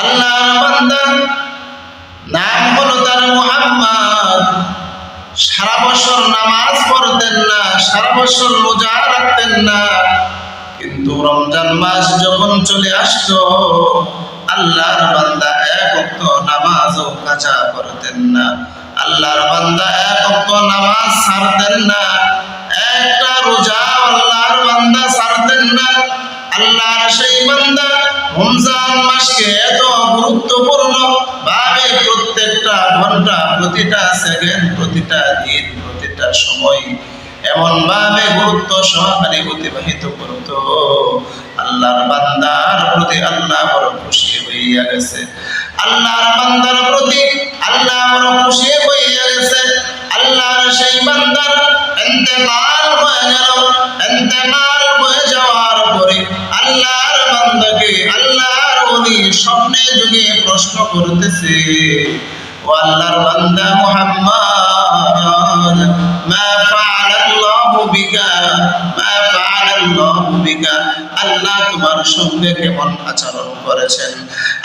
আল্লাহর বান্দা, নাম হলো তার মুহাম্মদ। সারা বছর নামাজ পড়তেন না, সারা বছর রোজা রাখতেন না, কিন্তু রমজান মাস যখন চলে আসতো আল্লাহর বান্দা এক ওয়াক্ত নামাজও কাজা করতেন না। আল্লাহর বান্দা এক ওয়াক্ত নামাজ ছাড়তেন না, একটা রোজা আল্লাহর বান্দা ছাড়তেন না। আল্লাহর সেই বান্দা রমজান মাসকে এত গুরুত্বপূর্ণ ভাবে প্রত্যেকটা ঘন্টা, প্রতিটা সেকেন্ড, প্রতিটা দিন, প্রতিটা সময় এমন ভাবে গুরুত্ব সহকারে অতিবাহিত করত। আল্লাহর বান্দার প্রতি আল্লাহ বড় খুশি হইয়া গেছে। আল্লাহর বান্দার প্রতি আল্লাহ বড় খুশি হইয়া গেছে। আল্লাহর সেই বান্দার ইন্তেকাল হয়ে গেল। ইন্তেকাল হয়ে যাওয়ার পরে আল্লাহর বান্দাকে আল্লাহর ওলি স্বপ্নে যুগে প্রশ্ন করতেছে, ও আল্লাহর বান্দা মুহাম্মদ, মা ফাআলাল্লাহু বিকা, মা ফাআলাল্লাহু বিকা, আল্লাহ তোমার সঙ্গে কেমন আচরণ করেছেন,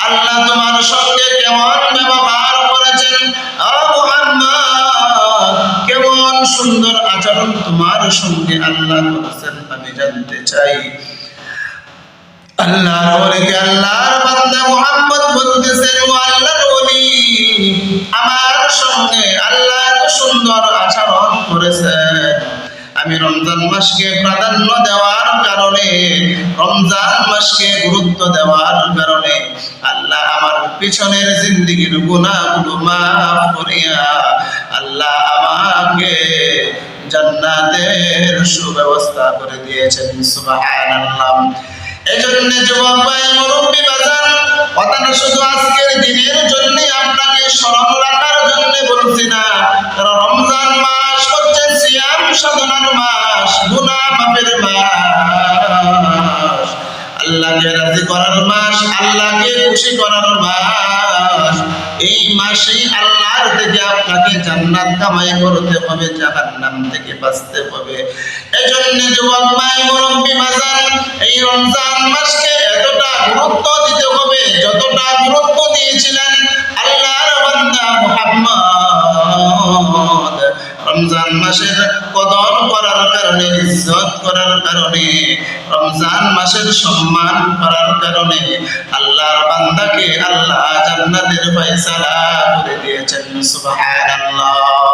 আল্লাহ তোমার সঙ্গে কেমন ব্যবহার করেছেন, ও মুহাম্মদ কেমন সুন্দর আচরণ তোমার সঙ্গে আল্লাহ করেছেন, আমি জানতে চাই। আল্লাহর ওলিকে আল্লাহর বান্দা মুহাম্মদ বলতেছেন, ও আল্লাহর ওলি, আমার সঙ্গে আল্লাহ এত সুন্দর আচরণ করেছেন, আমি রমজান মাসকে প্রাধান্য দেওয়ার কারণে, রমজান মাসকে গুরুত্ব দেওয়ার কারণে আল্লাহ আমার পিছনের জিন্দেগির গুনাহগুলো মাফ করিয়া আল্লাহ আমাকে জান্নাতের সুব্যবস্থা করে দিয়েছেন। সুবহানাল্লাহ। এজন্য যুবক ভাই, মুরব্বি বাজার, কথাটা শুধু আজকের দিনের জন্য আপনাকে স্মরণ রাখার জন্য বলছি না। রমজান মাস হচ্ছে সিয়াম সাধনার মাস, গুনাহ মাফের মাস, আল্লাহকে রাজি করার মাস, আল্লাহকে খুশি করার মাস। এই মাসে আল্লাহর থেকে আপনাকে জান্নাত কামাই করতে হবে, জাহান্নাম থেকে বাঁচতে হবে। এজন্য যুবক ভাই, মুরব্বি বাজার, এই রমজান মাসকে এতটা গুরুত্ব দিতে হবে যতটা গুরুত্ব দিয়েছিলেন আল্লাহর বান্দা মুহাম্মদ। রমজান মাসের কদর করার কারণে, ইজ্জত করার কারণে, রমজান মাসের সম্মান করার কারণে আল্লাহর বান্দাকে আল্লাহ জান্নাতের ফয়সালা করে দিয়েছেন। সুবহানাল্লাহ।